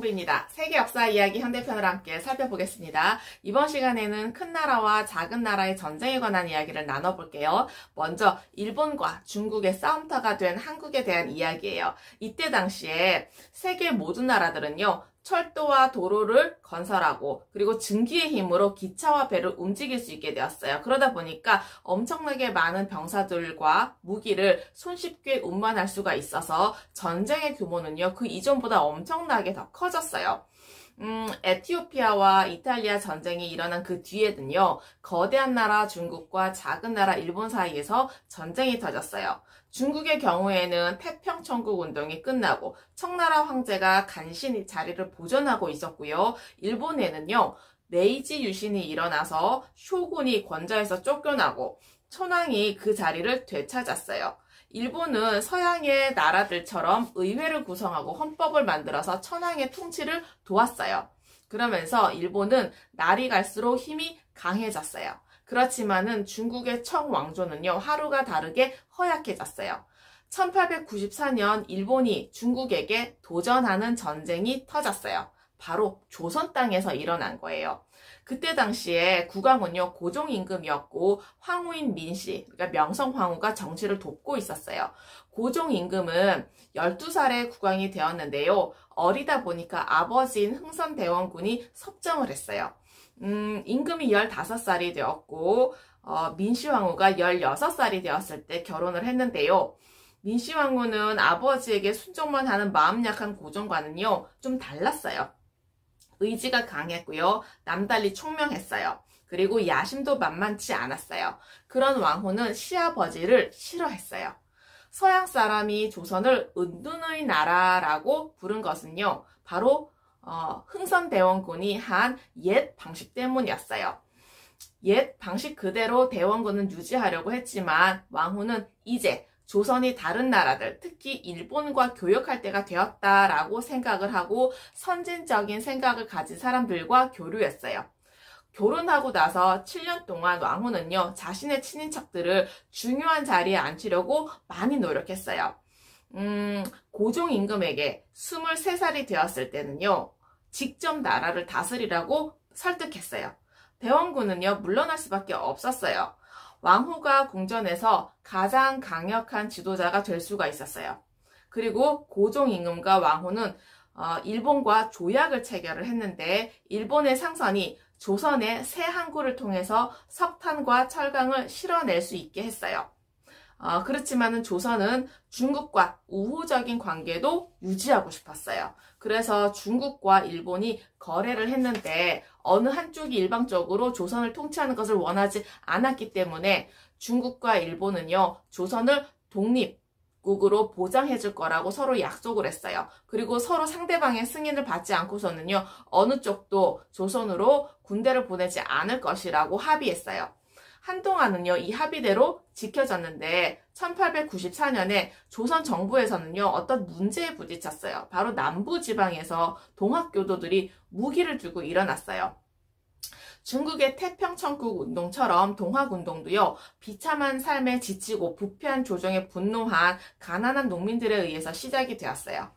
정보입니다. 세계 역사 이야기 현대편을 함께 살펴보겠습니다. 이번 시간에는 큰 나라와 작은 나라의 전쟁에 관한 이야기를 나눠볼게요. 먼저 일본과 중국의 싸움터가 된 한국에 대한 이야기예요. 이때 당시에 세계 모든 나라들은요, 철도와 도로를 건설하고 그리고 증기의 힘으로 기차와 배를 움직일 수 있게 되었어요. 그러다 보니까 엄청나게 많은 병사들과 무기를 손쉽게 운반할 수가 있어서 전쟁의 규모는요, 그 이전보다 엄청나게 더 커졌어요. 에티오피아와 이탈리아 전쟁이 일어난 그 뒤에는요, 거대한 나라 중국과 작은 나라 일본 사이에서 전쟁이 터졌어요. 중국의 경우에는 태평천국 운동이 끝나고 청나라 황제가 간신히 자리를 보존하고 있었고요. 일본에는요, 메이지 유신이 일어나서 쇼군이 권좌에서 쫓겨나고 천황이 그 자리를 되찾았어요. 일본은 서양의 나라들처럼 의회를 구성하고 헌법을 만들어서 천황의 통치를 도왔어요. 그러면서 일본은 날이 갈수록 힘이 강해졌어요. 그렇지만은 중국의 청왕조는요, 하루가 다르게 허약해졌어요. 1894년 일본이 중국에게 도전하는 전쟁이 터졌어요. 바로 조선 땅에서 일어난 거예요. 그때 당시에 국왕은요, 고종 임금이었고 황후인 민씨, 그러니까 명성황후가 정치를 돕고 있었어요. 고종 임금은 12살에 국왕이 되었는데요. 어리다 보니까 아버지인 흥선대원군이 섭정을 했어요. 임금이 15살이 되었고 민씨황후가 16살이 되었을 때 결혼을 했는데요. 민씨황후는 아버지에게 순종만 하는 마음 약한 고종과는요, 좀 달랐어요. 의지가 강했고요. 남달리 총명했어요. 그리고 야심도 만만치 않았어요. 그런 왕후는 시아버지를 싫어했어요. 서양 사람이 조선을 은둔의 나라라고 부른 것은요, 바로 흥선대원군이 한 옛 방식 때문이었어요. 옛 방식 그대로 대원군은 유지하려고 했지만 왕후는 이제 조선이 다른 나라들, 특히 일본과 교역할 때가 되었다라고 생각을 하고 선진적인 생각을 가진 사람들과 교류했어요. 결혼하고 나서 7년 동안 왕후는요, 자신의 친인척들을 중요한 자리에 앉히려고 많이 노력했어요. 고종 임금에게 23살이 되었을 때는요, 직접 나라를 다스리라고 설득했어요. 대원군은요, 물러날 수밖에 없었어요. 왕후가 궁전에서 가장 강력한 지도자가 될 수가 있었어요. 그리고 고종 임금과 왕후는 일본과 조약을 체결을 했는데, 일본의 상선이 조선의 새 항구를 통해서 석탄과 철강을 실어낼 수 있게 했어요. 그렇지만은 조선은 중국과 우호적인 관계도 유지하고 싶었어요. 그래서 중국과 일본이 거래를 했는데 어느 한쪽이 일방적으로 조선을 통치하는 것을 원하지 않았기 때문에 중국과 일본은요, 조선을 독립국으로 보장해 줄 거라고 서로 약속을 했어요. 그리고 서로 상대방의 승인을 받지 않고서는요, 어느 쪽도 조선으로 군대를 보내지 않을 것이라고 합의했어요. 한동안은요, 이 합의대로 지켜졌는데 1894년에 조선 정부에서는요, 어떤 문제에 부딪혔어요. 바로 남부 지방에서 동학교도들이 무기를 들고 일어났어요. 중국의 태평천국 운동처럼 동학운동도요, 비참한 삶에 지치고 부패한 조정에 분노한 가난한 농민들에 의해서 시작이 되었어요.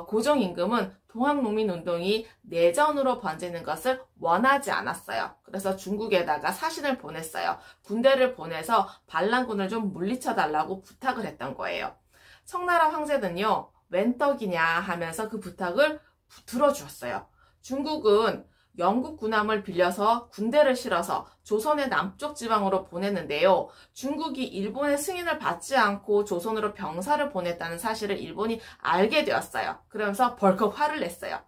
고종 임금은 동학농민운동이 내전으로 번지는 것을 원하지 않았어요. 그래서 중국에다가 사신을 보냈어요. 군대를 보내서 반란군을 좀 물리쳐달라고 부탁을 했던 거예요. 청나라 황제는요, 웬 떡이냐 하면서 그 부탁을 들어주었어요. 중국은 영국 군함을 빌려서 군대를 실어서 조선의 남쪽 지방으로 보냈는데요. 중국이 일본의 승인을 받지 않고 조선으로 병사를 보냈다는 사실을 일본이 알게 되었어요. 그러면서 벌컥 화를 냈어요.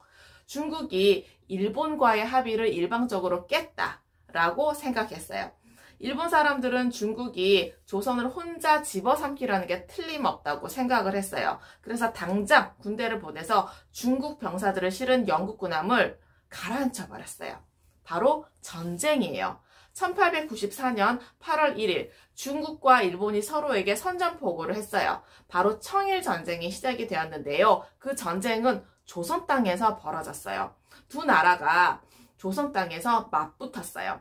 중국이 일본과의 합의를 일방적으로 깼다라고 생각했어요. 일본 사람들은 중국이 조선을 혼자 집어삼키려는 게 틀림없다고 생각을 했어요. 그래서 당장 군대를 보내서 중국 병사들을 실은 영국 군함을 가라앉혀 버렸어요. 바로 전쟁이에요. 1894년 8월 1일 중국과 일본이 서로에게 선전포고를 했어요. 바로 청일전쟁이 시작이 되었는데요. 그 전쟁은 조선 땅에서 벌어졌어요. 두 나라가 조선 땅에서 맞붙었어요.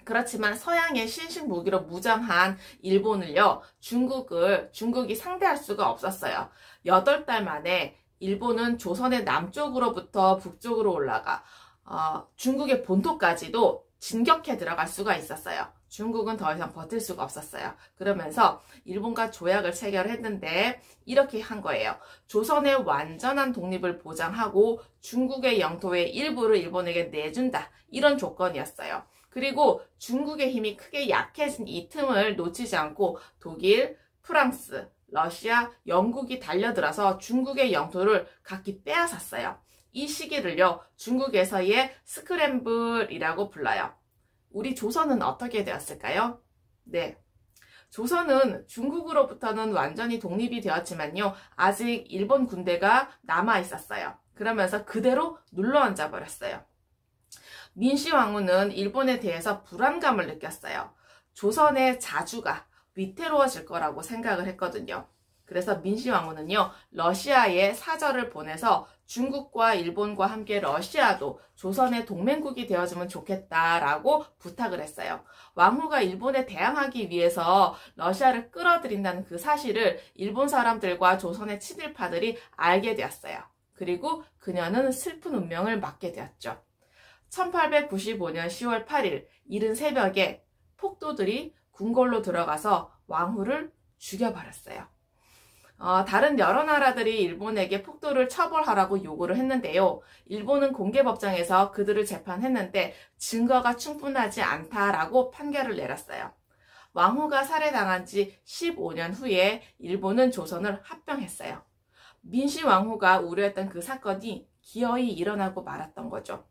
그렇지만 서양의 신식 무기로 무장한 일본을요, 중국이 상대할 수가 없었어요. 8달 만에 일본은 조선의 남쪽으로부터 북쪽으로 올라가 중국의 본토까지도 진격해 들어갈 수가 있었어요. 중국은 더 이상 버틸 수가 없었어요. 그러면서 일본과 조약을 체결했는데 이렇게 한 거예요. 조선의 완전한 독립을 보장하고 중국의 영토의 일부를 일본에게 내준다. 이런 조건이었어요. 그리고 중국의 힘이 크게 약해진 이 틈을 놓치지 않고 독일, 프랑스, 러시아, 영국이 달려들어서 중국의 영토를 각기 빼앗았어요. 이 시기를요, 중국에서의 스크램블이라고 불러요. 우리 조선은 어떻게 되었을까요? 네. 조선은 중국으로부터는 완전히 독립이 되었지만요, 아직 일본 군대가 남아 있었어요. 그러면서 그대로 눌러앉아 버렸어요. 민씨 왕후는 일본에 대해서 불안감을 느꼈어요. 조선의 자주가 위태로워질 거라고 생각을 했거든요. 그래서 민씨 왕후는요, 러시아에 사절을 보내서 중국과 일본과 함께 러시아도 조선의 동맹국이 되어주면 좋겠다라고 부탁을 했어요. 왕후가 일본에 대항하기 위해서 러시아를 끌어들인다는 그 사실을 일본 사람들과 조선의 친일파들이 알게 되었어요. 그리고 그녀는 슬픈 운명을 맞게 되었죠. 1895년 10월 8일 이른 새벽에 폭도들이 궁궐로 들어가서 왕후를 죽여버렸어요. 다른 여러 나라들이 일본에게 폭도를 처벌하라고 요구를 했는데요. 일본은 공개법정에서 그들을 재판했는데 증거가 충분하지 않다라고 판결을 내렸어요. 왕후가 살해당한 지 15년 후에 일본은 조선을 합병했어요. 민씨 왕후가 우려했던 그 사건이 기어이 일어나고 말았던 거죠.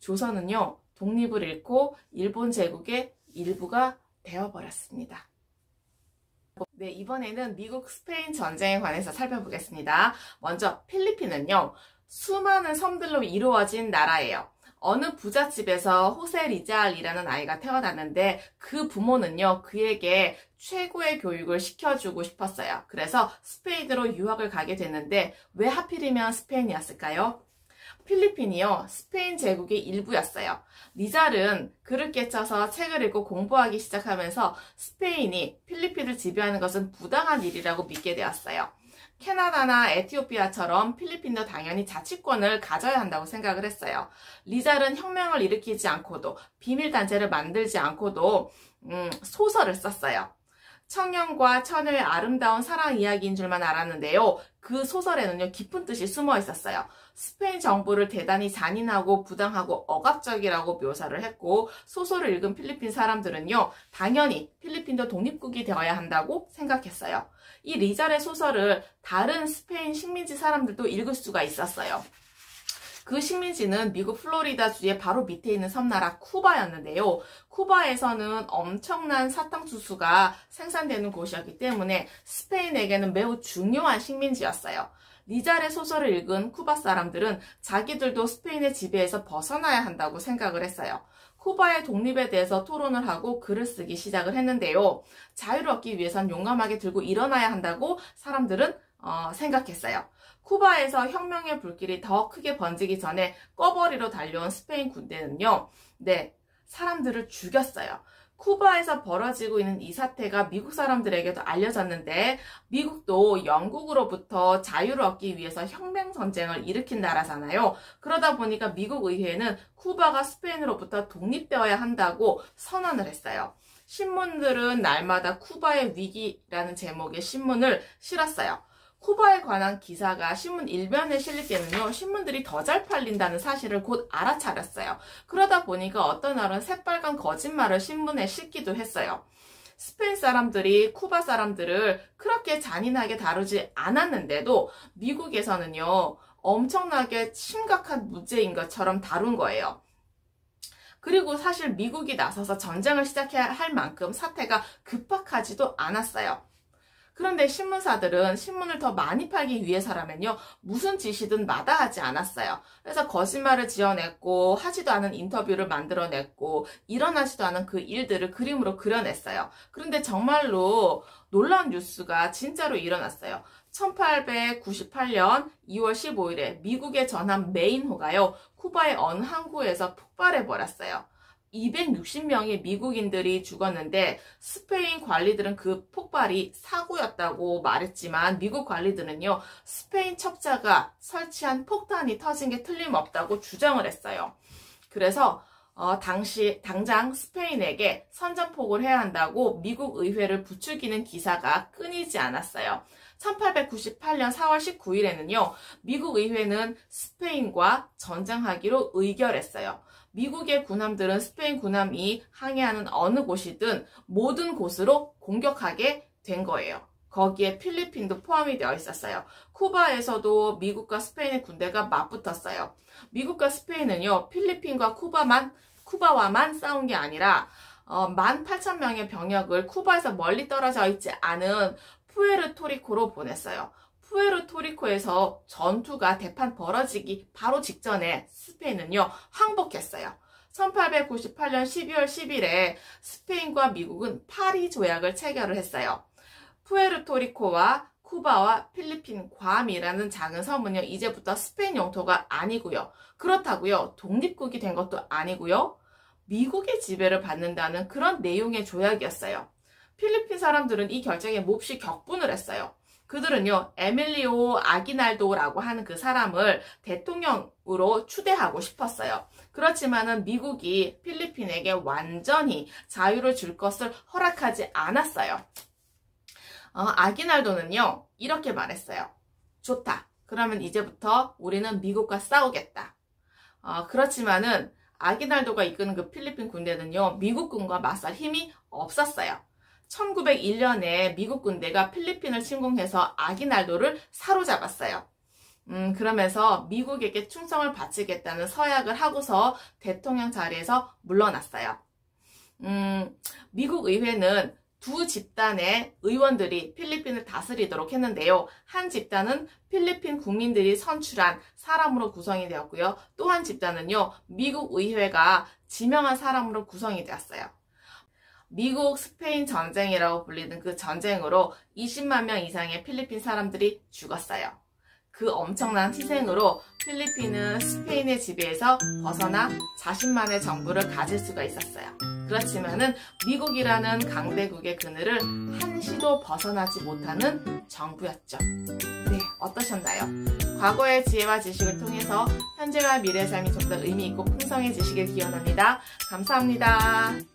조선은요, 독립을 잃고 일본 제국의 일부가 되어버렸습니다. 네, 이번에는 미국 스페인 전쟁에 관해서 살펴보겠습니다. 먼저 필리핀은요, 수많은 섬들로 이루어진 나라예요. 어느 부잣집에서 호세 리잘이라는 아이가 태어났는데 그 부모는요, 그에게 최고의 교육을 시켜주고 싶었어요. 그래서 스페인으로 유학을 가게 됐는데 왜 하필이면 스페인이었을까요? 필리핀이요, 스페인 제국의 일부였어요. 리잘은 글을 깨쳐서 책을 읽고 공부하기 시작하면서 스페인이 필리핀을 지배하는 것은 부당한 일이라고 믿게 되었어요. 캐나다나 에티오피아처럼 필리핀도 당연히 자치권을 가져야 한다고 생각을 했어요. 리잘은 혁명을 일으키지 않고도 비밀단체를 만들지 않고도 소설을 썼어요. 청년과 처녀의 아름다운 사랑 이야기인 줄만 알았는데요. 그 소설에는요, 깊은 뜻이 숨어 있었어요. 스페인 정부를 대단히 잔인하고 부당하고 억압적이라고 묘사를 했고, 소설을 읽은 필리핀 사람들은요, 당연히 필리핀도 독립국이 되어야 한다고 생각했어요. 이 리잘의 소설을 다른 스페인 식민지 사람들도 읽을 수가 있었어요. 그 식민지는 미국 플로리다주의 바로 밑에 있는 섬나라 쿠바였는데요. 쿠바에서는 엄청난 사탕수수가 생산되는 곳이었기 때문에 스페인에게는 매우 중요한 식민지였어요. 리잘의 소설을 읽은 쿠바 사람들은 자기들도 스페인의 지배에서 벗어나야 한다고 생각을 했어요. 쿠바의 독립에 대해서 토론을 하고 글을 쓰기 시작을 했는데요. 자유를 얻기 위해선 용감하게 들고 일어나야 한다고 사람들은 생각했어요. 쿠바에서 혁명의 불길이 더 크게 번지기 전에 꺼버리로 달려온 스페인 군대는요, 네, 사람들을 죽였어요. 쿠바에서 벌어지고 있는 이 사태가 미국 사람들에게도 알려졌는데, 미국도 영국으로부터 자유를 얻기 위해서 혁명 전쟁을 일으킨 나라잖아요. 그러다 보니까 미국 의회는 쿠바가 스페인으로부터 독립되어야 한다고 선언을 했어요. 신문들은 날마다 쿠바의 위기라는 제목의 신문을 실었어요. 쿠바에 관한 기사가 신문 일면에 실릴 때는요, 신문들이 더 잘 팔린다는 사실을 곧 알아차렸어요. 그러다 보니까 어떤 날은 새빨간 거짓말을 신문에 싣기도 했어요. 스페인 사람들이 쿠바 사람들을 그렇게 잔인하게 다루지 않았는데도 미국에서는요, 엄청나게 심각한 문제인 것처럼 다룬 거예요. 그리고 사실 미국이 나서서 전쟁을 시작해야 할 만큼 사태가 급박하지도 않았어요. 그런데 신문사들은 신문을 더 많이 팔기 위해서라면요, 무슨 지시든 마다하지 않았어요. 그래서 거짓말을 지어냈고, 하지도 않은 인터뷰를 만들어냈고, 일어나지도 않은 그 일들을 그림으로 그려냈어요. 그런데 정말로 놀라운 뉴스가 진짜로 일어났어요. 1898년 2월 15일에 미국에 전한 메인호가요, 쿠바의 어느 항구에서 폭발해버렸어요. 260명의 미국인들이 죽었는데 스페인 관리들은 그 폭발이 사고였다고 말했지만 미국 관리들은요, 스페인 첩자가 설치한 폭탄이 터진 게 틀림없다고 주장을 했어요. 그래서 당장 스페인에게 선전포고를 해야 한다고 미국 의회를 부추기는 기사가 끊이지 않았어요. 1898년 4월 19일에는요, 미국 의회는 스페인과 전쟁하기로 의결했어요. 미국의 군함들은 스페인 군함이 항해하는 어느 곳이든 모든 곳으로 공격하게 된 거예요. 거기에 필리핀도 포함이 되어 있었어요. 쿠바에서도 미국과 스페인의 군대가 맞붙었어요. 미국과 스페인은요, 필리핀과 쿠바와만 싸운 게 아니라 18,000명의 병력을 쿠바에서 멀리 떨어져 있지 않은 푸에르토리코로 보냈어요. 푸에르토리코에서 전투가 대판 벌어지기 바로 직전에 스페인은요, 항복했어요. 1898년 12월 10일에 스페인과 미국은 파리 조약을 체결을 했어요. 푸에르토리코와 쿠바와 필리핀, 괌이라는 작은 섬은요, 이제부터 스페인 영토가 아니고요. 그렇다고요, 독립국이 된 것도 아니고요. 미국의 지배를 받는다는 그런 내용의 조약이었어요. 필리핀 사람들은 이 결정에 몹시 격분을 했어요. 그들은요, 에밀리오 아기날도라고 하는 그 사람을 대통령으로 추대하고 싶었어요. 그렇지만은 미국이 필리핀에게 완전히 자유를 줄 것을 허락하지 않았어요. 아기날도는요, 이렇게 말했어요. 좋다. 그러면 이제부터 우리는 미국과 싸우겠다. 그렇지만은 아기날도가 이끄는 그 필리핀 군대는요, 미국군과 맞설 힘이 없었어요. 1901년에 미국 군대가 필리핀을 침공해서 아기날도를 사로잡았어요. 그러면서 미국에게 충성을 바치겠다는 서약을 하고서 대통령 자리에서 물러났어요. 미국 의회는 두 집단의 의원들이 필리핀을 다스리도록 했는데요. 한 집단은 필리핀 국민들이 선출한 사람으로 구성이 되었고요. 또 한 집단은요, 미국 의회가 지명한 사람으로 구성이 되었어요. 미국 스페인 전쟁이라고 불리는 그 전쟁으로 20만 명 이상의 필리핀 사람들이 죽었어요. 그 엄청난 희생으로 필리핀은 스페인의 지배에서 벗어나 자신만의 정부를 가질 수가 있었어요. 그렇지만은 미국이라는 강대국의 그늘을 한시도 벗어나지 못하는 정부였죠. 네, 어떠셨나요? 과거의 지혜와 지식을 통해서 현재와 미래의 삶이 좀 더 의미 있고 풍성해지시길 기원합니다. 감사합니다.